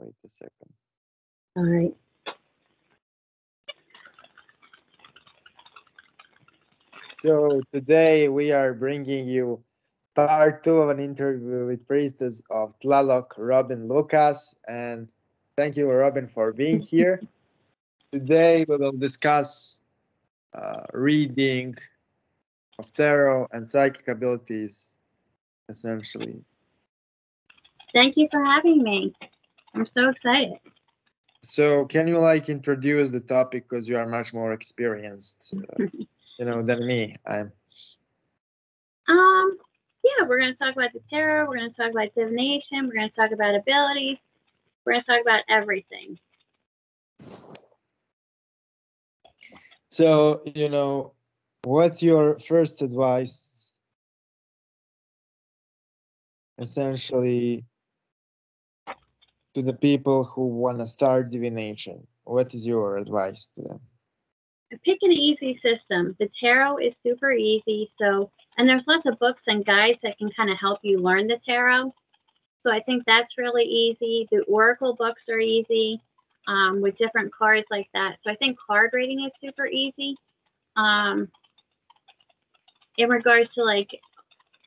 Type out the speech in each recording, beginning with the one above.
Wait a second. All right. So today we are bringing you part 2 of an interview with priestess of Tlaloc, Robin Lucas. And thank you, Robin, for being here. Today we will discuss reading of tarot and psychic abilities, essentially. Thank you for having me. I'm so excited. So can you introduce the topic, because you are much more experienced, than me. Yeah, we're going to talk about the tarot. We're going to talk about divination. We're going to talk about abilities. We're going to talk about everything. So, what's your first advice, essentially, to the people who want to start divination? What is your advice to them? Pick an easy system. The tarot is super easy. And there's lots of books and guides that can kind of help you learn the tarot. So I think that's really easy. The oracle books are easy with different cards like that. So I think card reading is super easy. In regards to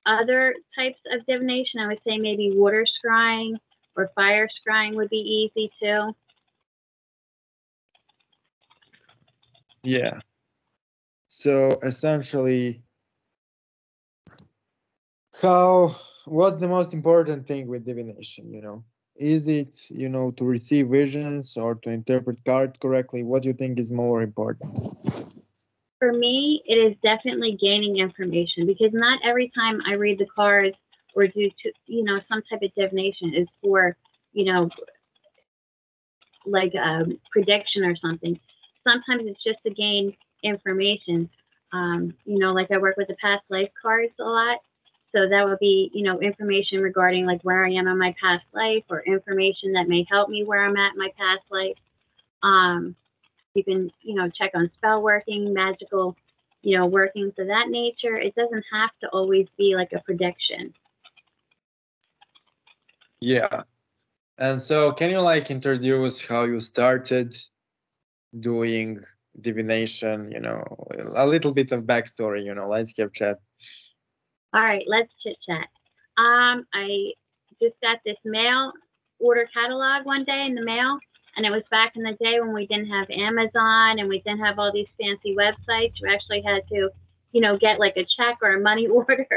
other types of divination, I would say maybe water scrying or fire scrying would be easy too. Yeah. So essentially, what's the most important thing with divination, Is it, to receive visions or to interpret cards correctly? What do you think is more important? For me, it is definitely gaining information, because not every time I read the cards or do, some type of divination is for, like a prediction or something. Sometimes it's just to gain information. Like I work with the past life cards a lot. So that would be, information regarding where I am in my past life, or information that may help me where I'm at in my past life. You can, check on spell working, magical, workings of that nature. It doesn't have to always be like a prediction. Yeah. And so can you introduce how you started doing divination, a little bit of backstory, let's have chat. All right, let's chit chat. I just got this mail order catalog one day in the mail, and it was back in the day when we didn't have Amazon and we didn't have all these fancy websites. You actually had to, get a check or a money order,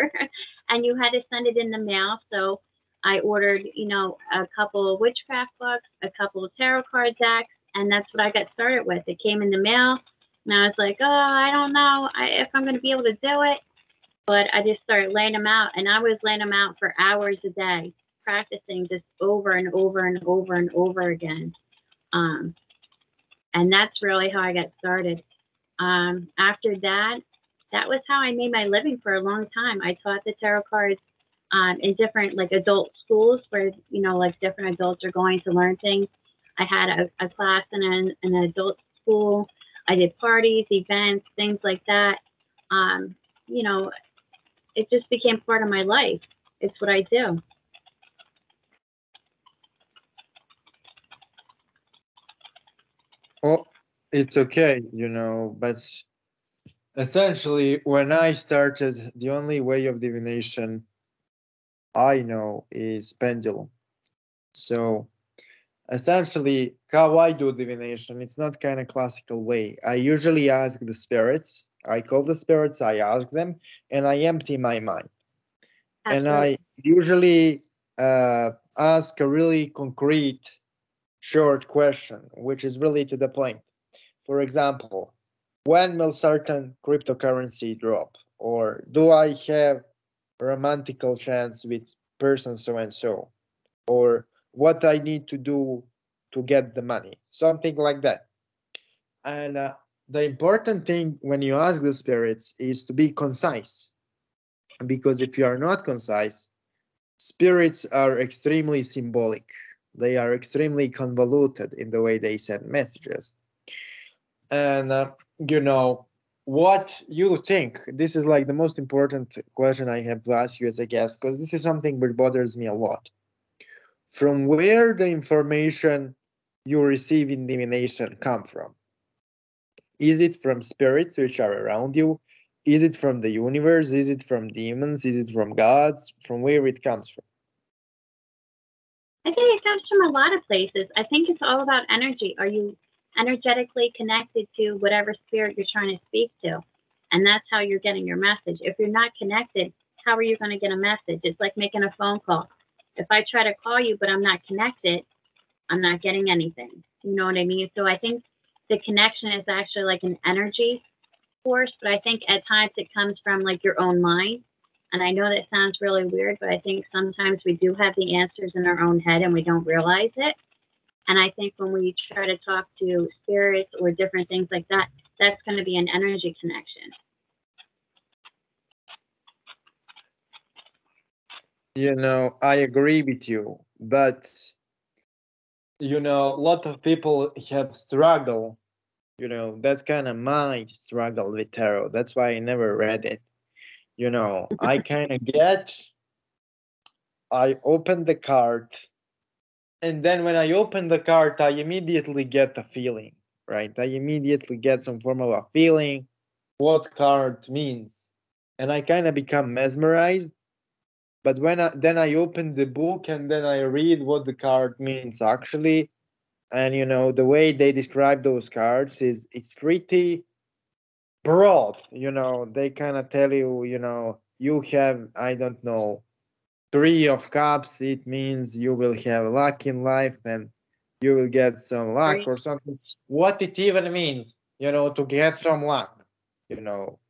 and you had to send it in the mail. So I ordered, a couple of witchcraft books, a couple of tarot card decks, and that's what I got started with. It came in the mail, and I was like, oh, I don't know if I'm going to be able to do it. But I just started laying them out, and I was laying them out for hours a day, practicing just over and over and over and over again. And that's really how I got started. After that, that was how I made my living for a long time. I taught the tarot cards in different adult schools where, different adults are going to learn things. I had a class in an adult school. I did parties, events, things like that. It just became part of my life. It's what I do. Oh, it's okay, but essentially when I started, the only way of divination I know is pendulum. So essentially how I do divination, it's not kind of classical way. I usually ask the spirits. I call the spirits, I ask them, and I empty my mind. Absolutely. And I usually ask a really concrete, short question, which is really to the point. For example, when will certain cryptocurrency drop? Or do I have a romantical chance with person so and so? Or what I need to do to get the money? Something like that. And the important thing when you ask the spirits is to be concise. Because if you are not concise, spirits are extremely symbolic. They are extremely convoluted in the way they send messages. And, what you think, this is the most important question I have to ask you as a guest, because this is something which bothers me a lot. from where the information you receive in divination come from. Is it from spirits which are around you? Is it from the universe? Is it from demons? Is it from gods? From where it comes from? I think it comes from a lot of places. I think it's all about energy. Are you energetically connected to whatever spirit you're trying to speak to? And that's how you're getting your message. If you're not connected, how are you going to get a message? It's like making a phone call. If I try to call you, but I'm not connected, I'm not getting anything. You know what I mean? So I think the connection is actually like an energy force, but I think at times it comes from like your own mind. And I know that sounds really weird, but I think sometimes we do have the answers in our own head and we don't realize it. And I think when we try to talk to spirits or different things like that, that's going to be an energy connection. You know, I agree with you, but you know, a lot of people have struggle. You know, that's kind of my struggle with tarot. That's why I never read it. You know, I kind of I open the card, and then when I open the card, I immediately get a feeling, right? I immediately get some form of a feeling what card means, and I kind of become mesmerized. But then I open the book and then I read what the card means actually, and you know the way they describe those cards is it's pretty broad. You know, they kind of tell you, you know, you have, I don't know, 3 of Cups. It means you will have luck in life and you will get some luck Right? or something. What it even means, you know, to get some luck, you know,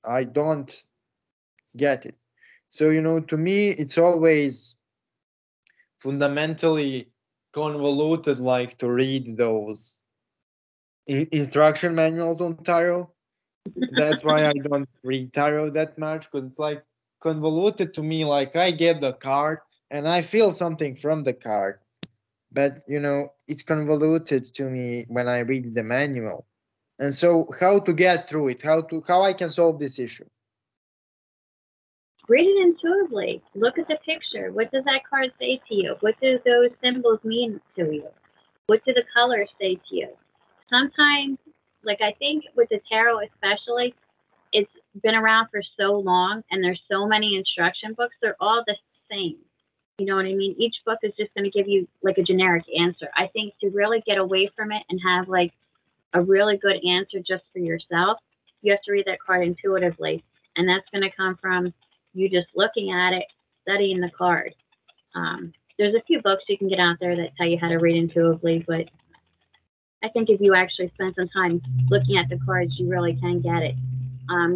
I don't get it. So, you know, to me, it's always fundamentally convoluted, like to read those instruction manuals on tarot. That's why I don't read tarot that much because it's like convoluted to me. Like I get the card and I feel something from the card, but you know it's convoluted to me when I read the manual. And so, how to get through it? How I can solve this issue? Read it intuitively. Look at the picture. What does that card say to you? What do those symbols mean to you? What do the colors say to you? Sometimes, like I think with the tarot especially, it's been around for so long and there's so many instruction books, they're all the same. You know what I mean? Each book is just going to give you like a generic answer. I think to really get away from it and have like a really good answer just for yourself, you have to read that card intuitively. And that's going to come from you just looking at it, studying the card. There's a few books you can get out there that tell you how to read intuitively, but I think if you actually spend some time looking at the cards, you really can get it.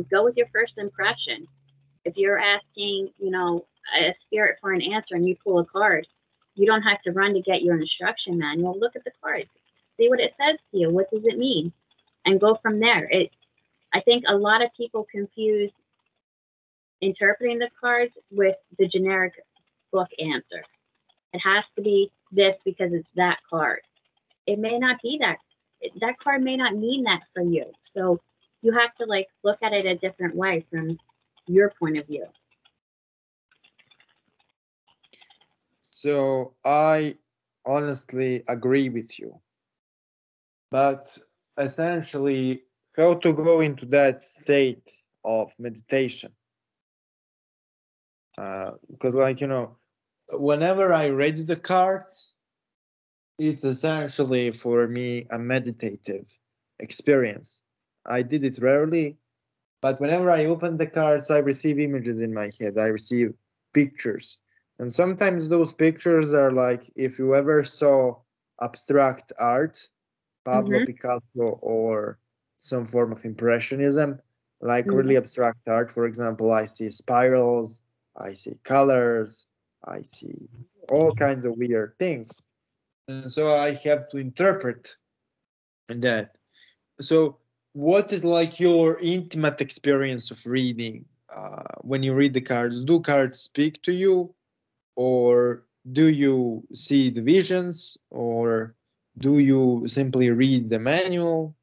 Go with your first impression. If you're asking, you know, a spirit for an answer and you pull a card, you don't have to run to get your instruction manual. Look at the cards, see what it says to you. What does it mean? And go from there. I think a lot of people confuse interpreting the cards with the generic book answer. It has to be this because it's that card. It may not be that. That card may not mean that for you. So you have to like look at it a different way from your point of view. So I honestly agree with you, but essentially, how to go into that state of meditation? Because, like you know, whenever I read the cards, it's essentially for me a meditative experience. I did it rarely, but whenever I open the cards, I receive images in my head. I receive pictures. And sometimes those pictures are like if you ever saw abstract art, Pablo Mm-hmm. Picasso, or some form of impressionism, like Mm-hmm. really abstract art. For example, I see spirals, I see colors, I see all kinds of weird things. And so I have to interpret that. So, what is like your intimate experience of reading? When you read the cards, do cards speak to you, or do you see the visions, or do you simply read the manual?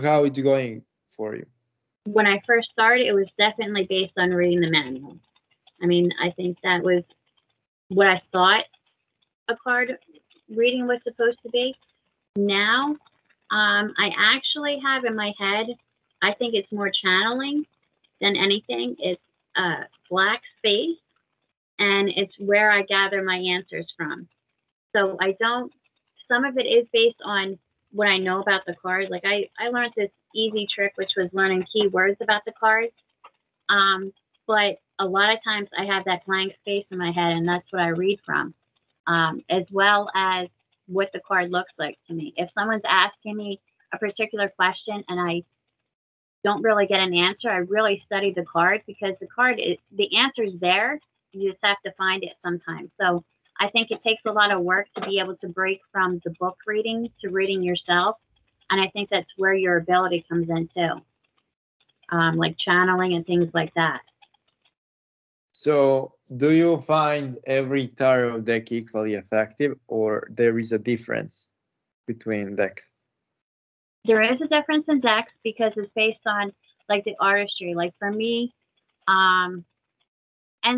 How it's going for you? When I first started, it was definitely based on reading the manual. I mean, I think that was what I thought. a card reading was supposed to be. Now, I actually have in my head, I think it's more channeling than anything. It's a black space, and it's where I gather my answers from. So I don't, some of it is based on what I know about the card. Like I learned this easy trick, which was learning keywords about the cards. But a lot of times I have that blank space in my head, and that's what I read from, as well as what the card looks like to me. If someone's asking me a particular question and I don't really get an answer, I really study the card because the answer's there. You just have to find it sometimes. So I think it takes a lot of work to be able to break from the book reading to reading yourself. And I think that's where your ability comes in too, like channeling and things like that. So, do you find every tarot deck equally effective, or there is a difference between decks? There is a difference in decks because it's based on like the artistry. Like for me, and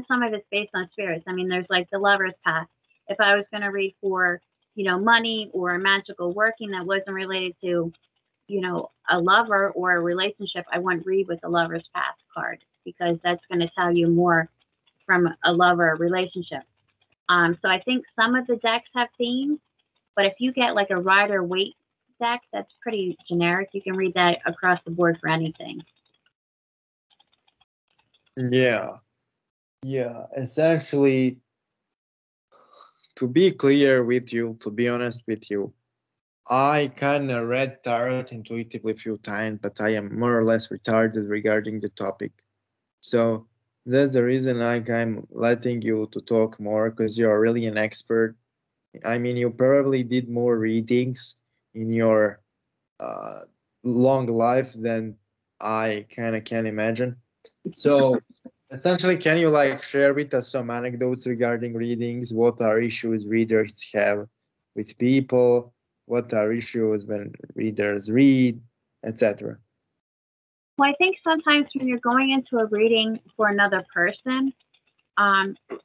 some of it's based on spirits. I mean, there's like the Lover's Path. If I was going to read for, money or a magical working that wasn't related to, a lover or a relationship, I wouldn't read with the Lover's Path card because that's going to tell you more from a lover relationship. So I think some of the decks have themes, but if you get like a Rider Waite deck, that's pretty generic. You can read that across the board for anything. Yeah. Yeah. Essentially, to be clear with you, to be honest with you, I kind of read tarot intuitively a few times, but I am more or less retarded regarding the topic. So that's the reason I'm letting you to talk more because you're really an expert. I mean, you probably did more readings in your uh, long life than I kind of can imagine. So essentially, can you like share with us some anecdotes regarding readings? What are issues readers have with people? What are issues when readers read, etc.? Well, I think sometimes when you're going into a reading for another person,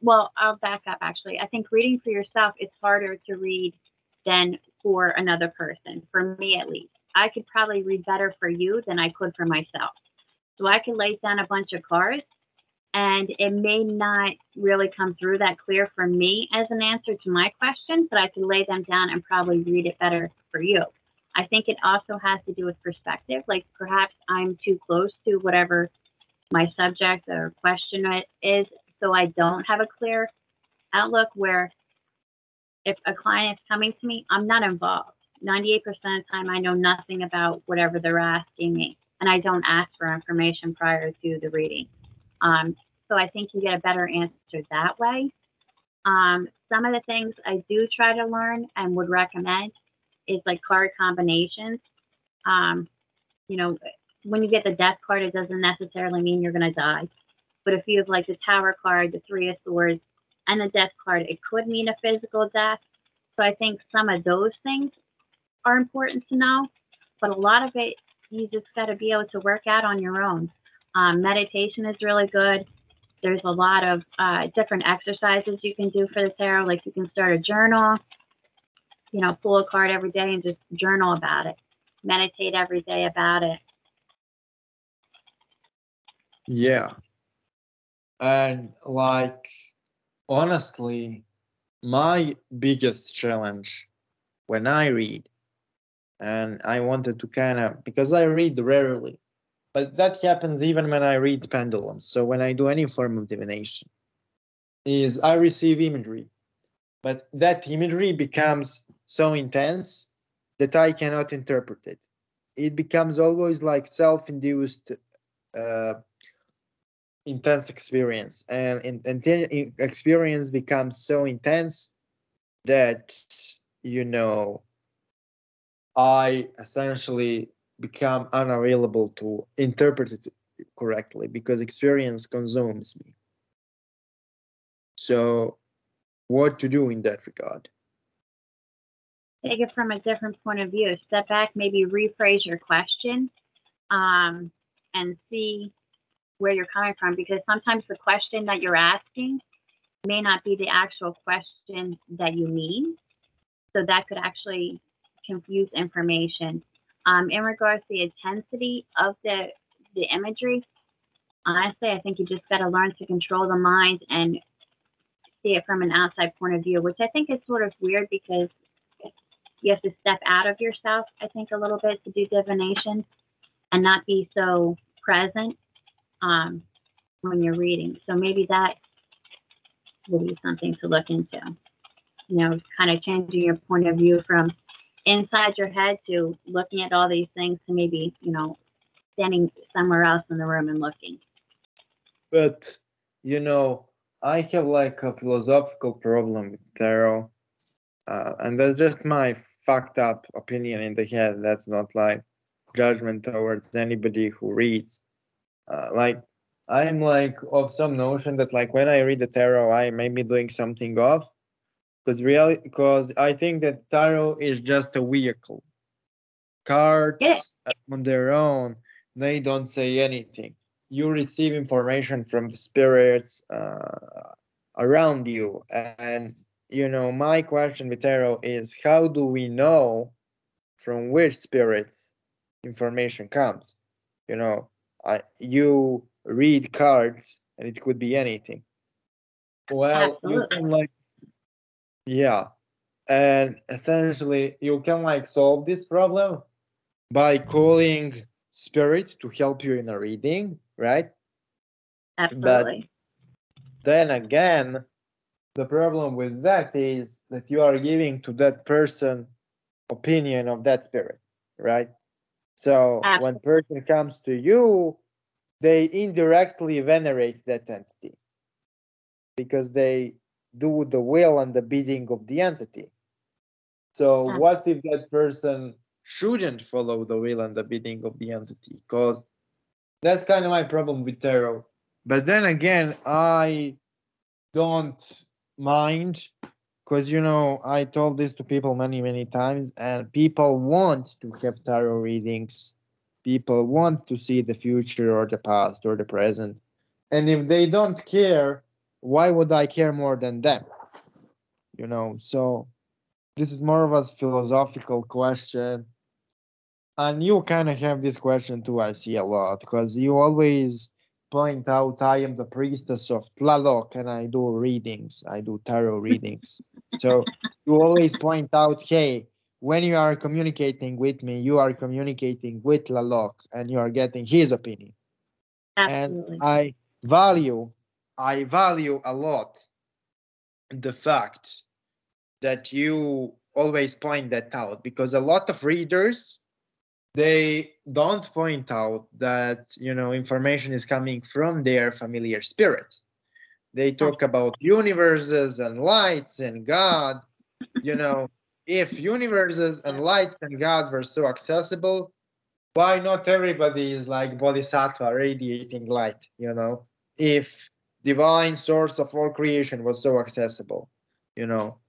well, I'll back up actually. I think reading for yourself is harder to read than for another person, for me at least. I could probably read better for you than I could for myself. So I can lay down a bunch of cards and it may not really come through that clear for me as an answer to my question, but I can lay them down and probably read it better for you. I think it also has to do with perspective. Like perhaps I'm too close to whatever my subject or question is, so I don't have a clear outlook where if a client is coming to me, I'm not involved. 98% of the time, I know nothing about whatever they're asking me, and I don't ask for information prior to the reading. So I think you get a better answer that way. Some of the things I do try to learn and would recommend is like card combinations. You know, when you get the death card, it doesn't necessarily mean you're going to die. But if you have like the Tower card, the Three of Swords, and the Death card, it could mean a physical death. So I think some of those things are important to know. But a lot of it, you just got to be able to work out on your own. Meditation is really good. There's a lot of different exercises you can do for the tarot. Like you can start a journal, you know, pull a card every day and just journal about it. Meditate every day about it. Yeah. And like, honestly, my biggest challenge when I read, and I wanted to kind of, because I read rarely, but that happens even when I read pendulums. So when I do any form of divination, is I receive imagery, but that imagery becomes so intense that I cannot interpret it. It becomes always like self-induced uh, intense experience, and experience becomes so intense that you know I essentially become unavailable to interpret it correctly because experience consumes me. So, what to do in that regard? Take it from a different point of view. Step back, maybe rephrase your question, and see where you're coming from. Because sometimes the question that you're asking may not be the actual question that you mean. So that could actually confuse information. In regards to the intensity of the imagery, honestly, I think you just got to learn to control the mind and see it from an outside point of view, which I think is sort of weird because you have to step out of yourself, I think, a little bit to do divination and not be so present when you're reading. So maybe that will be something to look into. You know, kind of changing your point of view from inside your head to looking at all these things to maybe, you know, standing somewhere else in the room and looking. But, you know, I have like a philosophical problem with tarot. And that's just my fucked up opinion in the head. That's not like judgment towards anybody who reads. Like, I'm like of some notion that like when I read the tarot, I may be doing something off. Because I think that tarot is just a vehicle. Yeah, Cards on their own, they don't say anything. You receive information from the spirits around you, and you know my question with tarot is how do we know from which spirits information comes? You know, you read cards and it could be anything. Well, you absolutely. can like, yeah, and essentially you can like solve this problem by calling spirit to help you in a reading, right? But Absolutely. then again, the problem with that is that you are giving to that person opinion of that spirit, right? So when Absolutely. person comes to you, they indirectly venerate that entity because they do the will and the bidding of the entity. So what if that person shouldn't follow the will and the bidding of the entity? Because that's kind of my problem with tarot. But then again, I don't mind because you know I told this to people many times, and people want to have tarot readings. People want to see the future or the past or the present, and if they don't care, why would I care more than them? You know, so this is more of a philosophical question. And you kind of have this question too, I see a lot, because you always point out I am the priestess of Tlaloc and I do readings, I do tarot readings. So you always point out, hey, when you are communicating with me, you are communicating with Tlaloc and you are getting his opinion. And Absolutely. value, I value a lot the fact that you always point that out because a lot of readers they don't point out that you know information is coming from their familiar spirit. They talk about universes and lights and God. You know, if universes and lights and God were so accessible, why not everybody is like bodhisattva radiating light? You know, if divine source of all creation was so accessible, you know.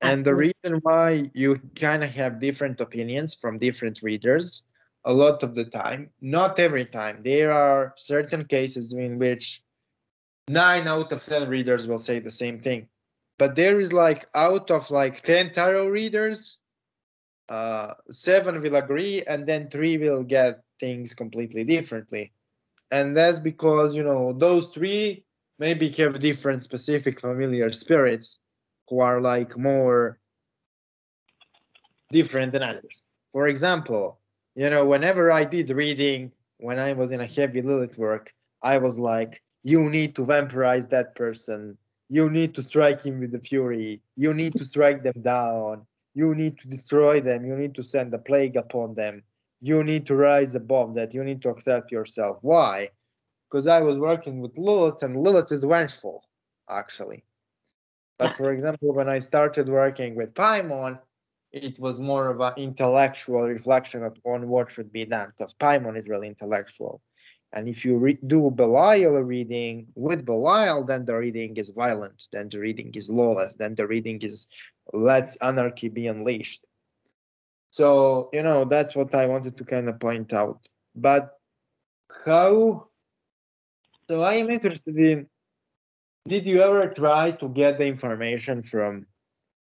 And the Absolutely. reason why you kind of have different opinions from different readers a lot of the time, not every time, there are certain cases in which 9 out of 10 readers will say the same thing. But there is like out of like 10 tarot readers, 7 will agree and then 3 will get things completely differently. And that's because, you know, those 3 maybe have different specific familiar spirits who are like more different than others. For example, you know, whenever I did reading, when I was in a heavy Lilith work, I was like, you need to vampirize that person. You need to strike him with the fury. You need to strike them down. You need to destroy them. You need to send a plague upon them. You need to rise above that. You need to accept yourself. Why? Because I was working with Lilith, and Lilith is vengeful, actually. But Yeah. for example, when I started working with Paimon, it was more of an intellectual reflection on what should be done because Paimon is really intellectual. And if you do Belial reading with Belial, then the reading is violent, then the reading is lawless, then the reading is let's anarchy be unleashed. So, you know, that's what I wanted to kind of point out. But how? So I am interested in Did you ever try to get the information from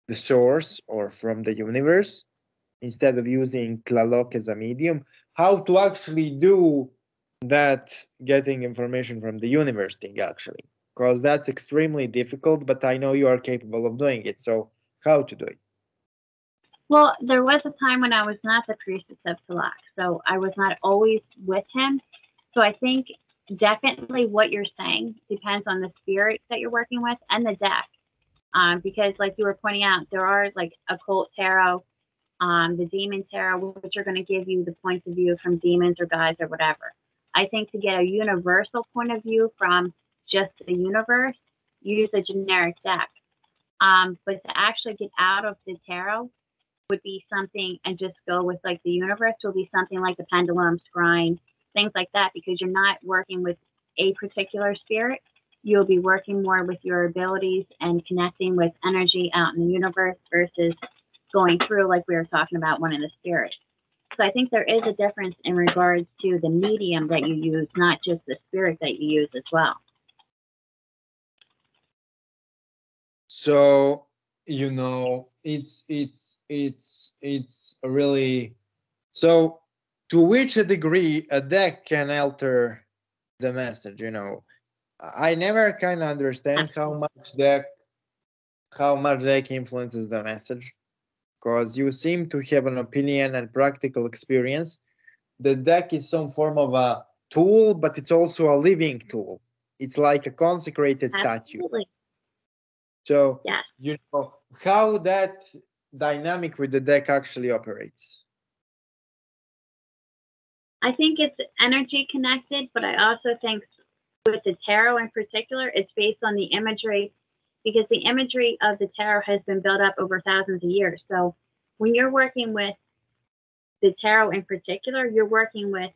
the source or from the universe instead of using Tlaloc as a medium? How to actually do that, getting information from the universe thing, actually? Because that's extremely difficult, but I know you are capable of doing it. So, how to do it? Well, there was a time when I was not the priestess of Talak, so I was not always with him. So I think definitely what you're saying depends on the spirit that you're working with and the deck. Because, like you were pointing out, there are like occult tarot, the demon tarot, which are going to give you the points of view from demons or gods or whatever. I think to get a universal point of view from just the universe, use a generic deck. But to actually get out of the tarot would be something, and just go with like the universe will be something like the pendulum, scrying, things like that, because you're not working with a particular spirit. You'll be working more with your abilities and connecting with energy out in the universe versus going through like we were talking about one in the spirit. So I think there is a difference in regards to the medium that you use, not just the spirit that you use as well. So, it's really, so to which a degree a deck can alter the message. I never kind of understand how much deck influences the message, because you seem to have an opinion and practical experience. The deck is some form of a tool, but it's also a living tool. It's like a consecrated statue. Absolutely. So, Yes. How that dynamic with the deck actually operates. I think it's energy connected, but I also think with the tarot in particular, it's based on the imagery, because the imagery of the tarot has been built up over thousands of years. So when you're working with the tarot in particular, you're working with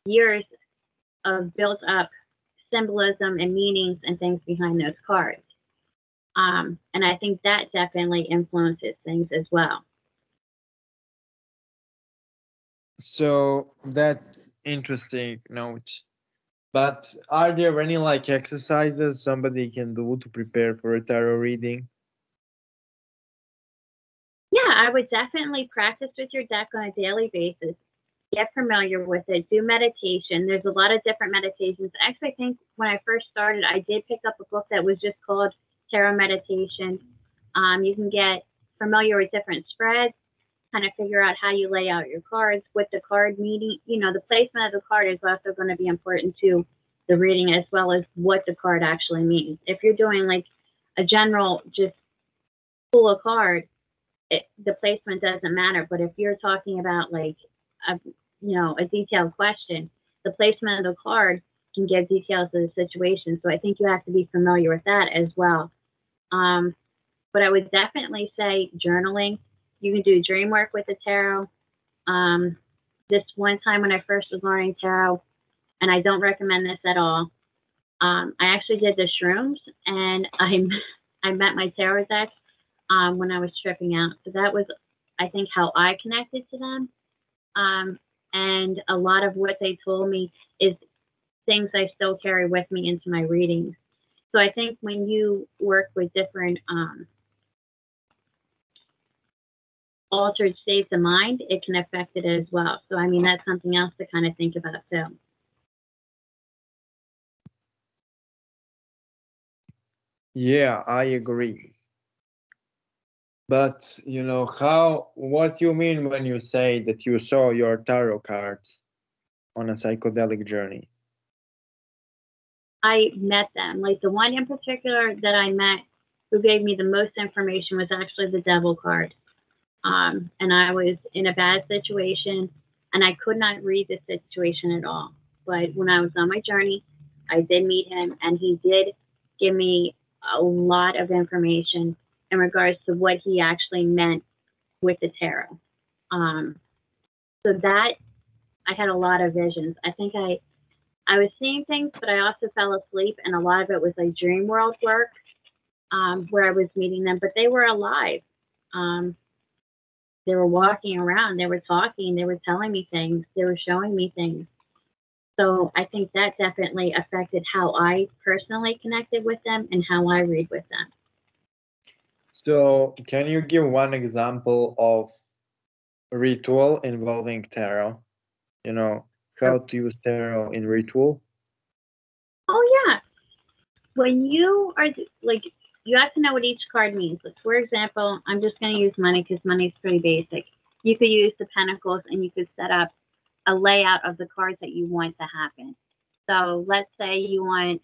years of built up symbolism and meanings and things behind those cards. And I think that definitely influences things as well. So that's interesting note. But are there any like exercises somebody can do to prepare for a tarot reading? Yeah, I would definitely practice with your deck on a daily basis. Get familiar with it. Do meditation. There's a lot of different meditations. Actually, I think when I first started, I did pick up a book that was just called Tarot Meditation. You can get familiar with different spreads, kind of figure out how you lay out your cards, what the card meaning, the placement of the card is also going to be important to the reading, as well as what the card actually means. If you're doing like a general just pull a card, the placement doesn't matter. But if you're talking about like a detailed question, the placement of the card can give details of the situation. So I think you have to be familiar with that as well. But I would definitely say journaling. You can do dream work with the tarot. This one time when I first was learning tarot, and I don't recommend this at all, I actually did the shrooms, and I met my tarot deck when I was tripping out. So that was, I think, how I connected to them. And a lot of what they told me is things I still carry with me into my readings. So I think when you work with different altered states of mind, it can affect it as well. So, I mean, that's something else to kind of think about too. Yeah, I agree. But what you mean when you say that you saw your tarot cards on a psychedelic journey? I met them. Like the one in particular that I met who gave me the most information was actually the devil card. And I was in a bad situation and I could not read the situation at all. But when I was on my journey, I did meet him and he did give me a lot of information in regards to what he actually meant with the tarot. So that I had a lot of visions. I think I was seeing things, but I also fell asleep, and a lot of it was like dream world work, where I was meeting them, but they were alive. They were walking around, they were talking, they were telling me things, they were showing me things. So I think that definitely affected how I personally connected with them and how I read with them. So, can you give one example of a ritual involving tarot? You know, how to use tarot in ritual? Oh yeah, when you are like, you have to know what each card means. Like, for example, I'm just going to use money because money is pretty basic. You could use the pentacles and you could set up a layout of the cards that you want to happen. So let's say you want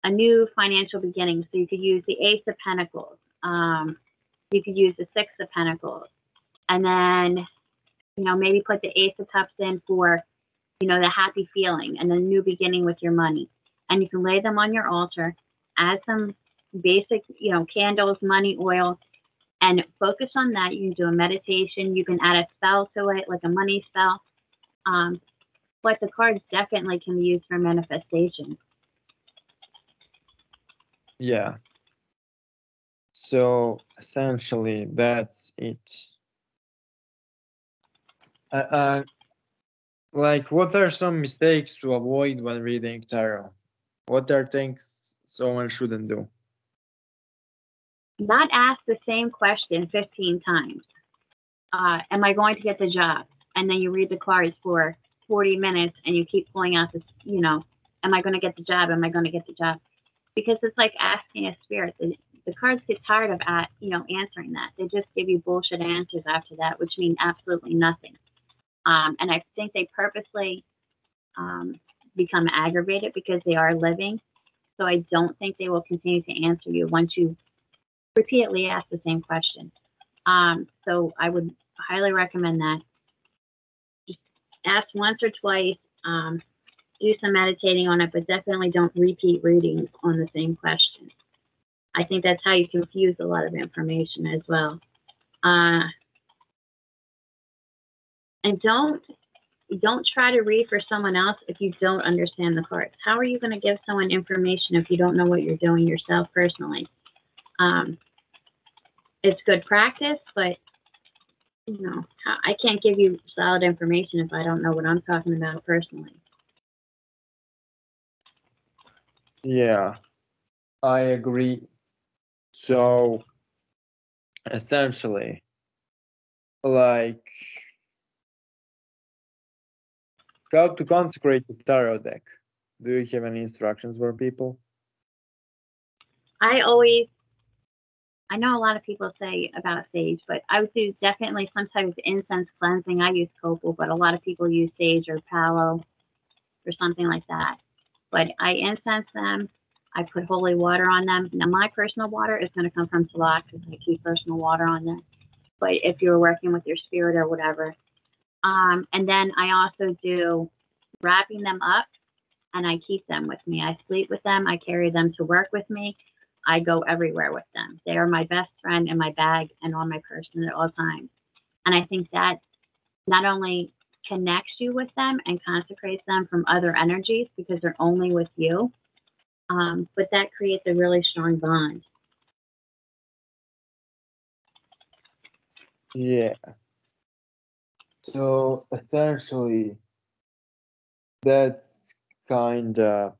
a new financial beginning. So you could use the Ace of Pentacles. You could use the Six of Pentacles. And then, maybe put the Ace of Cups in for, the happy feeling and the new beginning with your money. And you can lay them on your altar, add some basic, candles, money, oil, and focus on that. You can do a meditation. You can add a spell to it, like a money spell. But the cards definitely can be used for manifestation. Yeah. So essentially, that's it. Like, what are some mistakes to avoid when reading tarot? What are things someone shouldn't do? Not ask the same question 15 times. Am I going to get the job? And then you read the cards for 40 minutes and you keep pulling out this, am I going to get the job? Am I going to get the job? Because it's like asking a spirit. The cards get tired of, answering that. They just give you bullshit answers after that, which mean absolutely nothing. And I think they purposely become aggravated because they are living. So I don't think they will continue to answer you once you repeatedly ask the same question. So I would highly recommend that. Just ask once or twice, do some meditating on it, but definitely don't repeat readings on the same question. I think that's how you confuse a lot of information as well. And don't try to read for someone else if you don't understand the cards. How are you going to give someone information if you don't know what you're doing yourself personally? It's good practice, but I can't give you solid information if I don't know what I'm talking about personally. Yeah, I agree. So essentially, like, how to consecrate the tarot deck? Do you have any instructions for people? I know a lot of people say about sage, but I would do definitely sometimes incense cleansing. I use copal, but a lot of people use sage or palo or something like that. But I incense them. I put holy water on them. Now, my personal water is going to come from Salak because I keep personal water on there. But if you're working with your spirit or whatever. And then I also do wrapping them up, and I keep them with me. I sleep with them. I carry them to work with me. I go everywhere with them. They are my best friend in my bag and on my person at all times. And I think that not only connects you with them and consecrates them from other energies because they're only with you, but that creates a really strong bond. Yeah. So essentially, that's kind of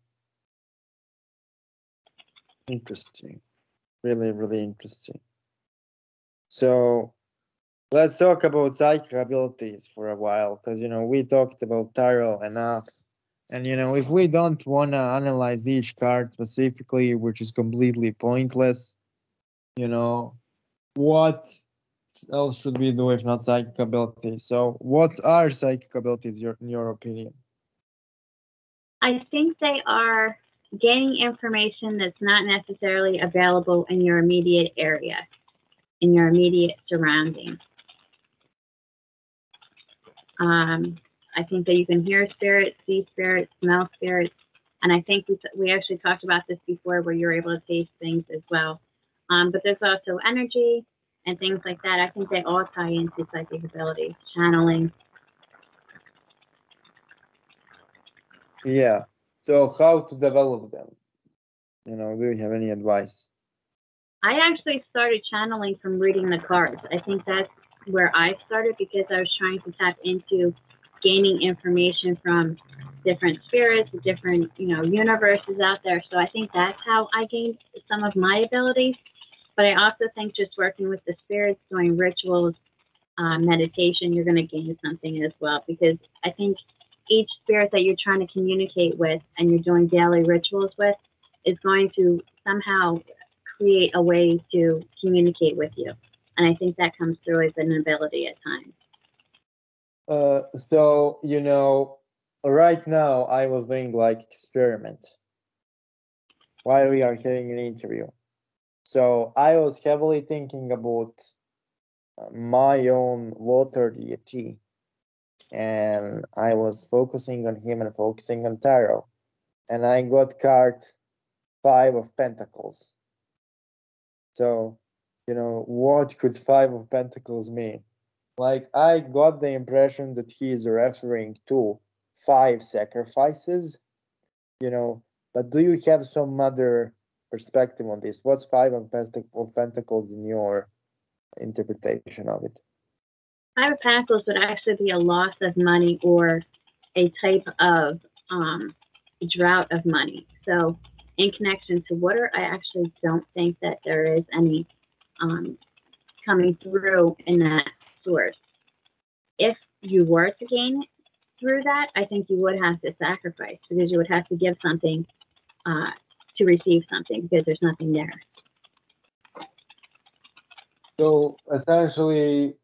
interesting. Really, really interesting. So let's talk about psychic abilities for a while, because we talked about tarot enough. And if we don't want to analyze each card specifically, which is completely pointless, what else should we do if not psychic abilities? So what are psychic abilities in your opinion? I think they are gaining information that's not necessarily available in your immediate area, in your immediate surroundings. I think that you can hear spirits, see spirits, smell spirits, and I think we actually talked about this before where you're able to taste things as well. But there's also energy and things like that. I think they all tie into psychic abilities, channeling. Yeah. So how to develop them? Do you have any advice? I actually started channeling from reading the cards. I think that's where I started because I was trying to tap into gaining information from different spirits, different, universes out there. So I think that's how I gained some of my abilities. But I also think just working with the spirits, doing rituals, meditation, you're going to gain something as well. Because I think each spirit that you're trying to communicate with and you're doing daily rituals with is going to somehow create a way to communicate with you. And I think that comes through as an ability at times. So right now I was doing like experiment while we are having an interview. So I was heavily thinking about my own water deity, and I was focusing on him and focusing on tarot, and I got card 5 of Pentacles. So, what could 5 of Pentacles mean? Like, I got the impression that he is referring to 5 sacrifices, but do you have some other perspective on this? What's 5 of Pentacles in your interpretation of it? 5 of Pentacles would actually be a loss of money or a type of drought of money. So, in connection to water, I actually don't think that there is any coming through in that source. If you were to gain through that, I think you would have to sacrifice because you would have to give something to receive something because there's nothing there. So essentially,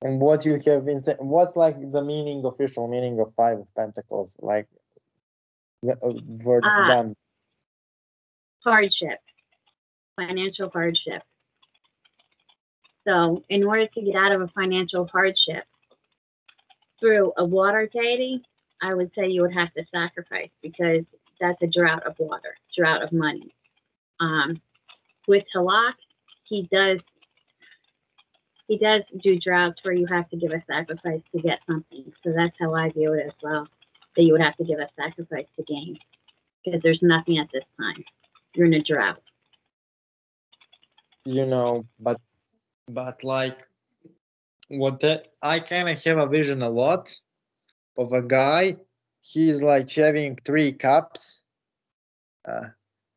and what you have been saying, what's like the official meaning of 5 of Pentacles? Like the word done. Hardship, financial hardship. So in order to get out of a financial hardship through a water deity, I would say you would have to sacrifice because that's a drought of water, drought of money. With Halak, he does do droughts where you have to give a sacrifice to get something. So that's how I view it as well, that you would have to give a sacrifice to gain because there's nothing at this time. You're in a drought. But like I kind of have a vision a lot of a guy. He's like having 3 cups,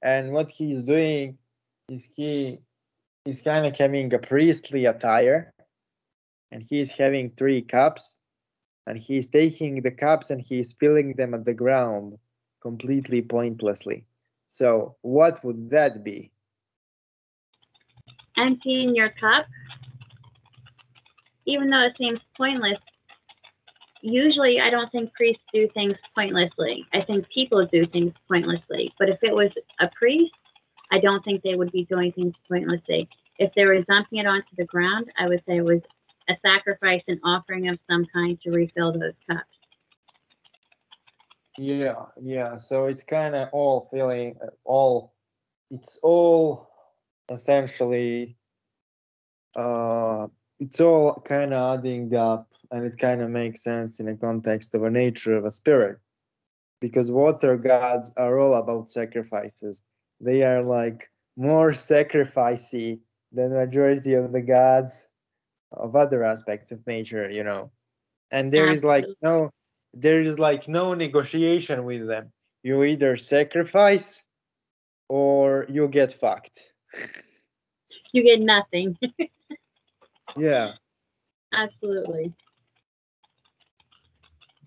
and what he's doing is he's kind of having a priestly attire, and he's having 3 cups, and he's taking the cups and he's spilling them at the ground completely pointlessly. So what would that be? Emptying your cup, even though it seems pointless, usually I don't think priests do things pointlessly. I think people do things pointlessly. But if it was a priest, I don't think they would be doing things pointlessly. If they were dumping it onto the ground, I would say it was a sacrifice and offering of some kind to refill those cups. Yeah. So it's kind of it's all essentially, it's all kind of adding up, and it kind of makes sense in the context of a nature of a spirit, because water gods are all about sacrifices. They are like more sacrificey than majority of the gods of other aspects of nature, and there is like no negotiation with them. You either sacrifice or you get fucked. You get nothing. Yeah. Absolutely.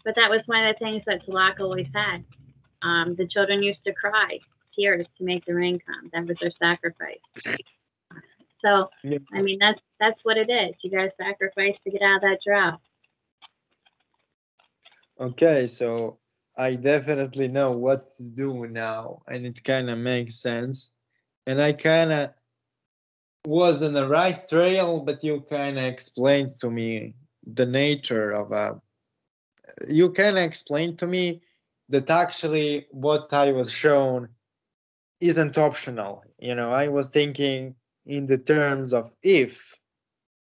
But that was one of the things that Talak always had. The children used to cry tears to make the rain come. That was their sacrifice. So, I mean, that's what it is. You got to sacrifice to get out of that drought. Okay, so I definitely know what to do now, and it kind of makes sense. And I kind of was on the right trail, but you kind of explained to me the nature of you kind of explained to me that actually what I was shown isn't optional. I was thinking in the terms of if,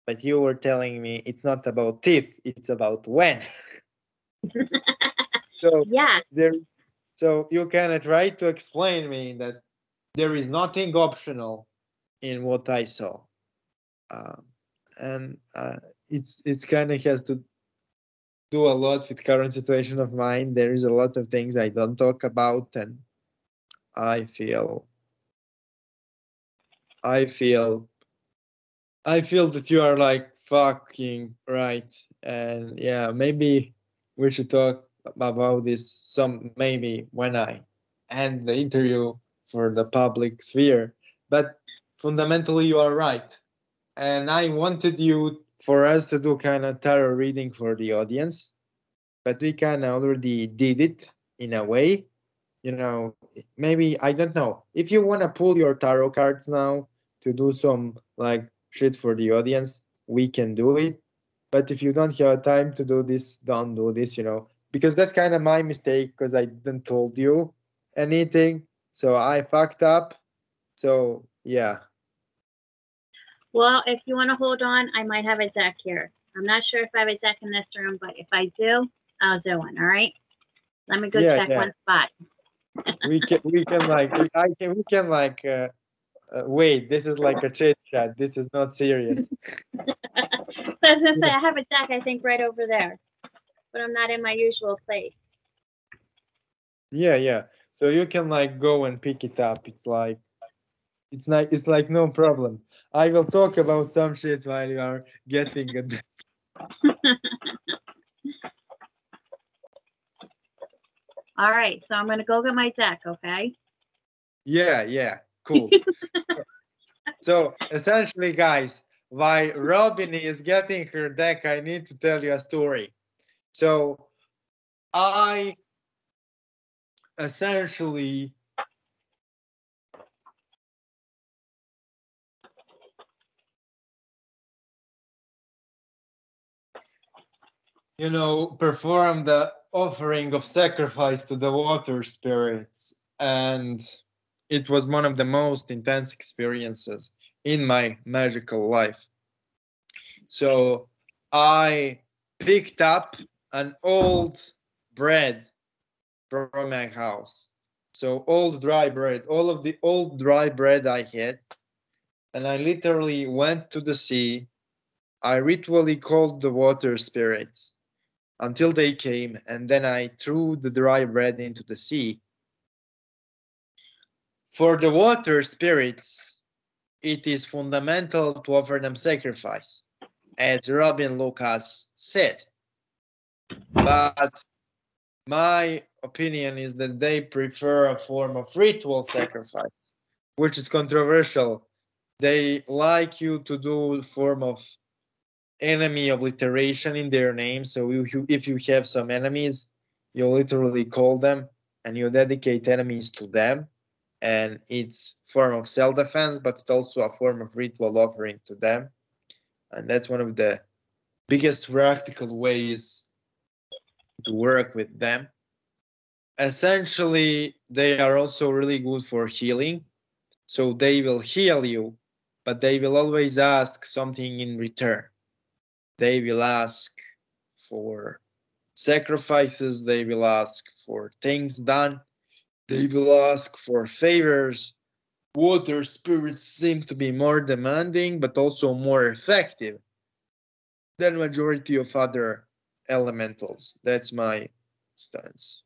but you were telling me it's not about if, it's about when. So yeah. So you can try to explain me that there is nothing optional in what I saw, and it's kind of has to do a lot with current situation of mine. There is a lot of things I don't talk about, and I feel, I feel, I feel that you are like fucking right, and yeah, maybe we should talk about this some maybe when I end the interview for the public sphere. But fundamentally, you are right, and I wanted you for us to do kind of tarot reading for the audience, but we kind of already did it in a way. You know, maybe I don't know if you want to pull your tarot cards now to do some like shit for the audience, we can do it. But if you don't have time to do this, don't do this, you know, because that's kind of my mistake because I didn't told you anything. So I fucked up. So yeah. Well, if you want to hold on, I might have a deck here. I'm not sure if I have a deck in this room, but if I do, I'll do one. All right. Let me go Yeah, check yeah. one spot. We can like we can like wait, this is like a chit chat. This is not serious. So I was gonna say I have a deck, I think, right over there, but I'm not in my usual place. Yeah, yeah. So you can like go and pick it up. It's like no problem. I will talk about some shit while you are getting it. All right, so I'm gonna go get my deck. Okay. Yeah, yeah. Cool. So essentially, guys, while Robin is getting her deck, I need to tell you a story. So I essentially perform the offering of sacrifice to the water spirits. And it was one of the most intense experiences in my magical life. So I picked up an old bread from my house. So old dry bread, all of the old dry bread I had. And I literally went to the sea. I ritually called the water spirits until they came, and then I threw the dry bread into the sea. For the water spirits, it is fundamental to offer them sacrifice, as Robin Lucas said. But my opinion is that they prefer a form of ritual sacrifice, which is controversial. They like you to do a form of enemy obliteration in their name. So if you have some enemies, you literally call them and you dedicate enemies to them. And it's form of self-defense, but it's also a form of ritual offering to them. And that's one of the biggest practical ways to work with them. Essentially, they are also really good for healing. So they will heal you, but they will always ask something in return. They will ask for sacrifices, they will ask for things done, they will ask for favors. Water spirits seem to be more demanding, but also more effective than majority of other elementals. That's my stance.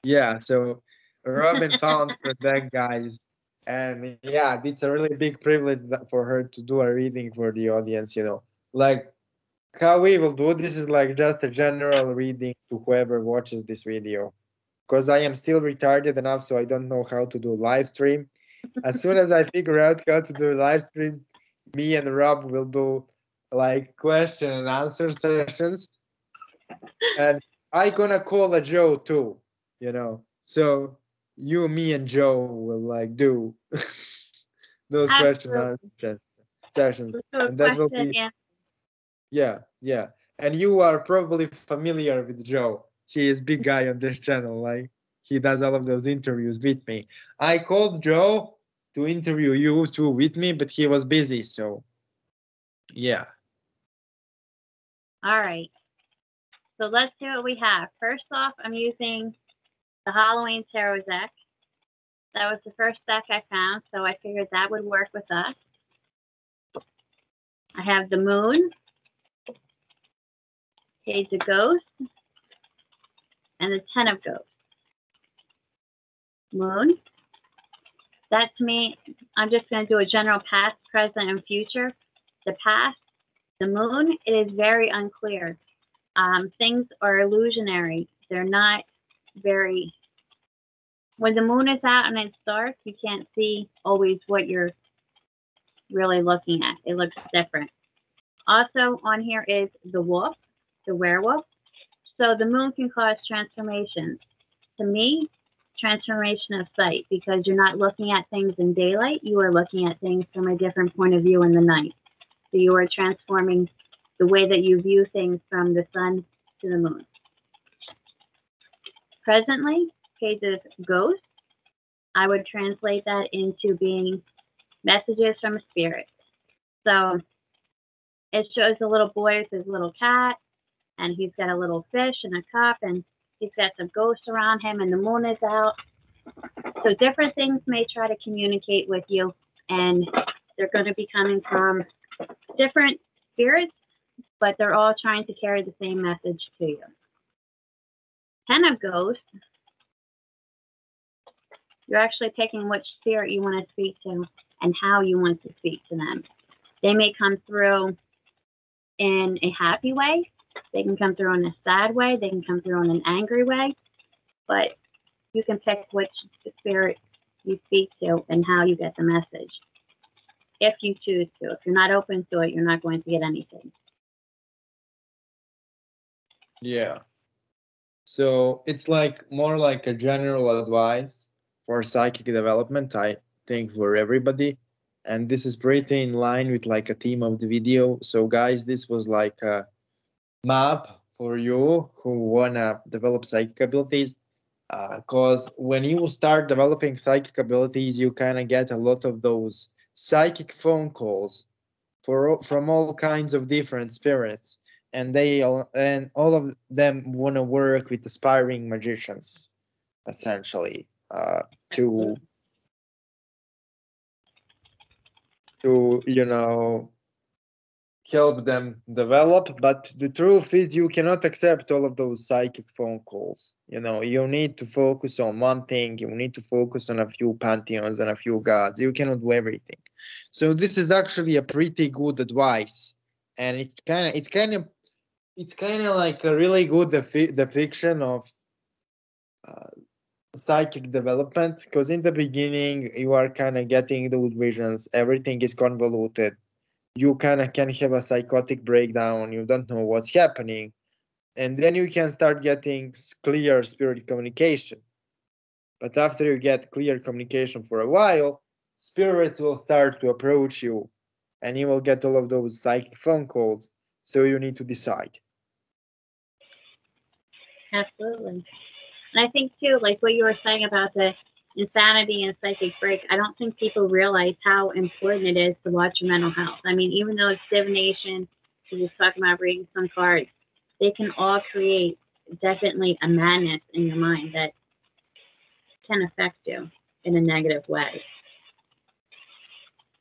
Yeah, so Robin found her deck, guys. And yeah, it's a really big privilege for her to do a reading for the audience, Like how we will do this is like just a general reading to whoever watches this video. Because I am still retarded enough, so I don't know how to do live stream. As soon as I figure out how to do live stream, me and Rob will do like question and answer sessions. And I gonna call a Joe too. So you, me, and Joe will like do those question and Absolutely. answer sessions, Let's do a and that will question be and yeah, yeah. And you are probably familiar with Joe. He is big guy on this channel. Like he does all of those interviews with me. I called Joe to interview you too with me, but he was busy. So yeah. all right. So let's see what we have. First off, I'm using the Halloween Tarot deck. That was the first deck I found, so I figured that would work with us. I have the moon, Page of Ghosts, and the Ten of Ghosts. Moon. That to me, I'm just going to do a general past, present, and future. The past, the moon, it is very unclear. Things are illusionary. They're not very, when the moon is out and it's dark, you can't see always what you're really looking at. It looks different. Also on here is the wolf, the werewolf. So the moon can cause transformations. To me, transformation of sight, because you're not looking at things in daylight, you are looking at things from a different point of view in the night. So you are transforming the way that you view things from the sun to the moon. Presently, Page of Ghosts, I would translate that into being messages from a spirit. So it shows a little boy with his little cat, and he's got a little fish in a cup, and he's got some ghosts around him, and the moon is out. So different things may try to communicate with you, and they're going to be coming from different spirits, but they're all trying to carry the same message to you. Ten of Ghosts, you're actually picking which spirit you want to speak to and how you want to speak to them. They may come through in a happy way. They can come through in a sad way. They can come through in an angry way. But you can pick which spirit you speak to and how you get the message. If you choose to. If you're not open to it, you're not going to get anything. Yeah. So it's like more like a general advice for psychic development, I think, for everybody. And this is pretty in line with like a theme of the video. So guys, this was like a map for you who wanna develop psychic abilities. Because when you start developing psychic abilities, you kind of get a lot of those psychic phone calls from all kinds of different spirits, and all of them want to work with aspiring magicians, essentially, to help them develop. But the truth is, you cannot accept all of those psychic phone calls. You need to focus on one thing. You need to focus on a few pantheons and a few gods. You cannot do everything. So this is actually a pretty good advice, and it's kind of like a really good depiction of uh, psychic development, because in the beginning you are kind of getting those visions. Everything is convoluted. You kind of can have a psychotic breakdown. You don't know what's happening, and then you can start getting clear spirit communication. But after you get clear communication for a while, spirits will start to approach you, and you will get all of those psychic phone calls. So you need to decide. Absolutely. And I think too, like what you were saying about the insanity and psychic break, I don't think people realize how important it is to watch your mental health. I mean, even though it's divination, you're just talking about reading some cards, they can all create definitely a madness in your mind that can affect you in a negative way.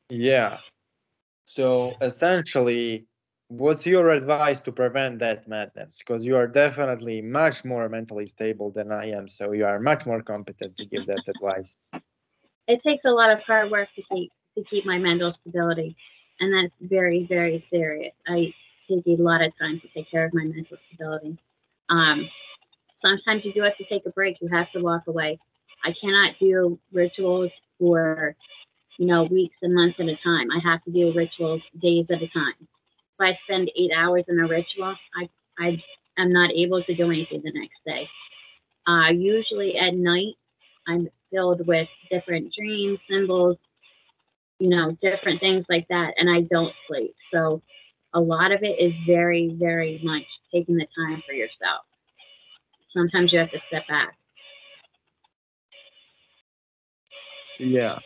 Yeah. So essentially, what's your advice to prevent that madness? Because you are definitely much more mentally stable than I am, so you are much more competent to give that advice. It takes a lot of hard work to keep my mental stability, and that's very, very serious. I take a lot of time to take care of my mental stability. Sometimes you do have to take a break. You have to walk away. I cannot do rituals for weeks and months at a time. I have to do rituals days at a time. If I spend 8 hours in a ritual, I am not able to do anything the next day. Usually at night, I'm filled with different dreams, symbols, different things like that, and I don't sleep. So a lot of it is very, very much taking the time for yourself. Sometimes you have to step back. Yeah.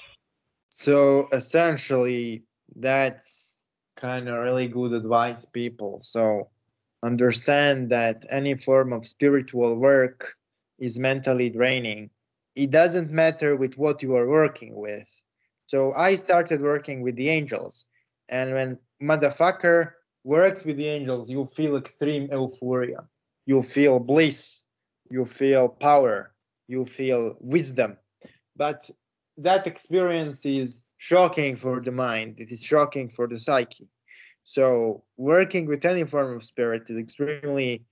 So essentially, that's kind of really good advice, people. So understand that any form of spiritual work is mentally draining. It doesn't matter with what you are working with. So I started working with the angels, And when motherfucker works with the angels, you feel extreme euphoria. You feel bliss. You feel power. You feel wisdom. But that experience is shocking for the mind. It is shocking for the psyche. So working with any form of spirit is extremely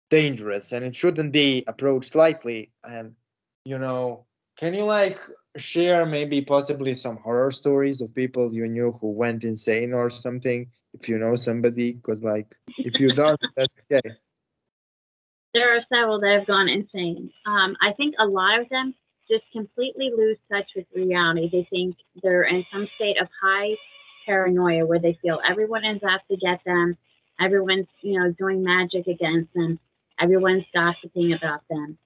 dangerous, and it shouldn't be approached lightly. And you know, can you like share maybe possibly some horror stories of people you knew who went insane or something, if you know somebody? Because like if you don't, that's okay. There are several that have gone insane. I think a lot of them just completely lose touch with reality. They think they're in some state of high paranoia where they feel everyone is out to get them, everyone's, doing magic against them, everyone's gossiping about them.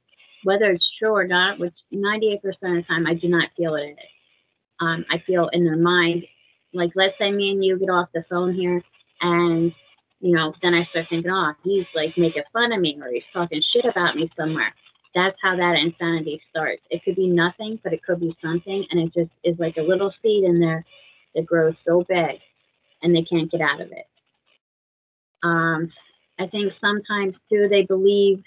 Whether it's true or not, which 98% of the time I do not feel it is. I feel in their mind, like let's say me and you get off the phone here and then I start thinking, oh, he's like making fun of me or he's talking shit about me somewhere. That's how that insanity starts. It could be nothing, but it could be something, and it just is like a little seed in there that grows so big and they can't get out of it. I think sometimes too they believe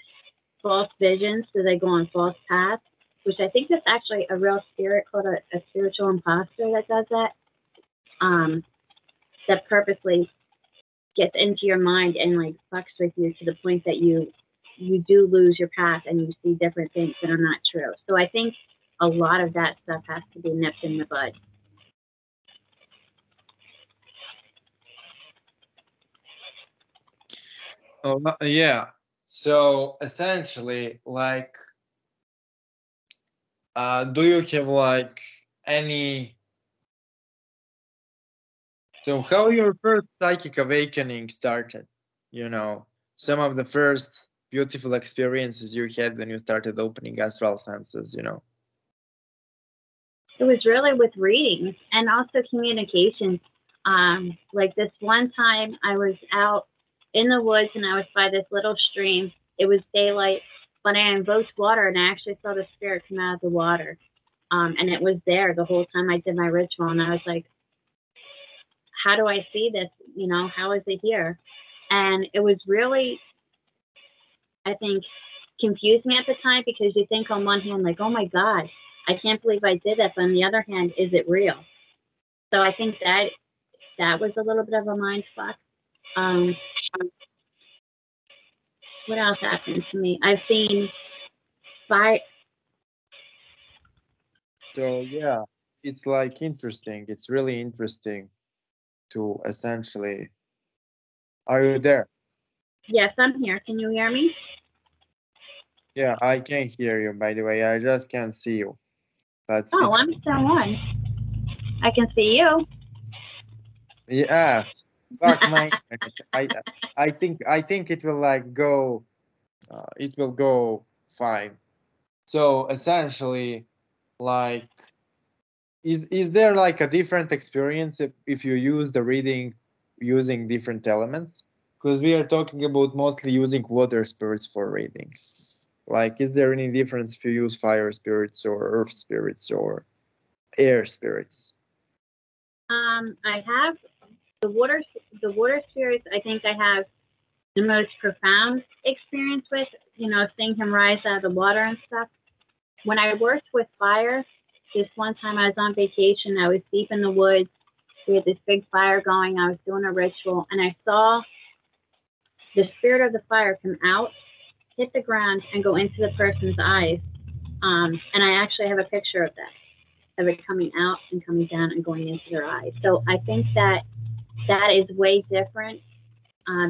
false visions, so they go on false paths, which I think is actually a real spirit called a spiritual imposter that does that. That purposely gets into your mind and like fucks with you to the point that you do lose your path and you see different things that are not true. So I think a lot of that stuff has to be nipped in the bud. Oh yeah. So essentially, like, do you have like any? So how your first psychic awakening started? You know, some of the first beautiful experiences you had when you started opening astral senses. You know. It was really with readings and also communication. Like this one time I was out in the woods and I was by this little stream. It was daylight, but I invoked water and I actually saw the spirit come out of the water. And it was there the whole time I did my ritual. And I was like, how do I see this? How is it here? And it was really, I think, confusing at the time because you think on one hand, like, oh my God, I can't believe I did that. But on the other hand, is it real? So I think that was a little bit of a mind fuck. What else happened to me? I've seen fire. So yeah, it's like interesting. It's really interesting to essentially. Are you there? Yes, I'm here. Can you hear me? Yeah, I can hear you. By the way, I just can't see you. But Oh, it's I'm still on. I can see you. yeah. Fuck my. I I think it will like go. It will go fine. So essentially, like, is there like a different experience if you use the reading using different elements? Because we are talking about mostly using water spirits for readings. Like, is there any difference if you use fire spirits or earth spirits or air spirits? I have the water. The water spirits. I think I have the most profound experience with. Seeing him rise out of the water and stuff. When I worked with fire, this one time I was on vacation. I was deep in the woods. We had this big fire going. I was doing a ritual, and I saw the spirit of the fire come out, hit the ground, and go into the person's eyes. And I actually have a picture of that, of it coming out and coming down and going into their eyes. So I think that is way different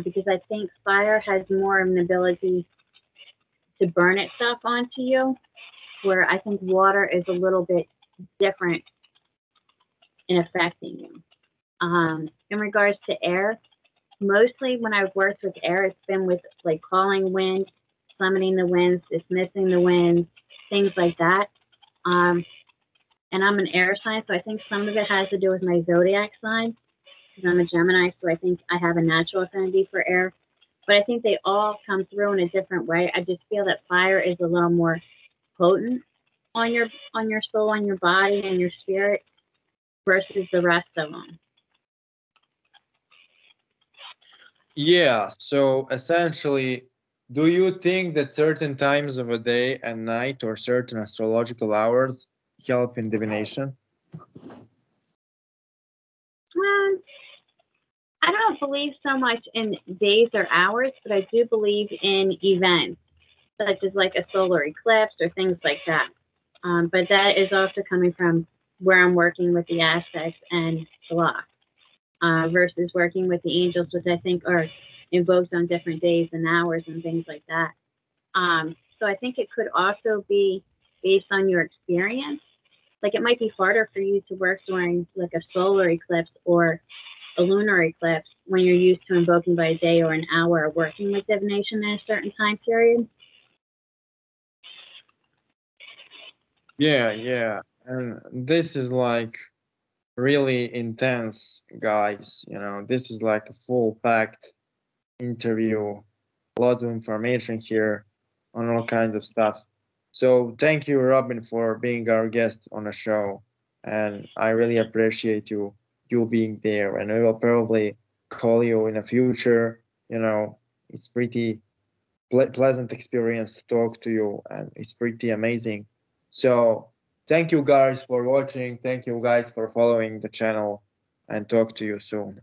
because I think fire has more of an ability to burn itself onto you, where I think water is a little bit different in affecting you. In regards to air, mostly when I've worked with air, it's been with like calling wind, summoning the winds, dismissing the winds, things like that. And I'm an air sign, so I think some of it has to do with my zodiac sign, because I'm a Gemini, so I think I have a natural affinity for air. But I think they all come through in a different way. I just feel that fire is a little more potent on your soul, on your body, and your spirit versus the rest of them. Yeah, so essentially, do you think that certain times of a day and night or certain astrological hours help in divination? Um, I don't believe so much in days or hours, but I do believe in events, such as like a solar eclipse or things like that. But that is also coming from where I'm working with the aspects and block versus working with the angels, which I think are invoked on different days and hours and things like that. So I think it could also be based on your experience. Like it might be harder for you to work during like a solar eclipse or a lunar eclipse when you're used to invoking by a day or an hour or working with divination in a certain time period. Yeah, yeah. And this is like really intense, guys. You know, this is like a full packed interview, a lot of information here on all kinds of stuff. So thank you, Robin, for being our guest on the show. And I really appreciate you being there. And we will probably call you in the future. You know, it's pretty pleasant experience to talk to you, and it's pretty amazing. So thank you guys for watching. Thank you guys for following the channel, and talk to you soon.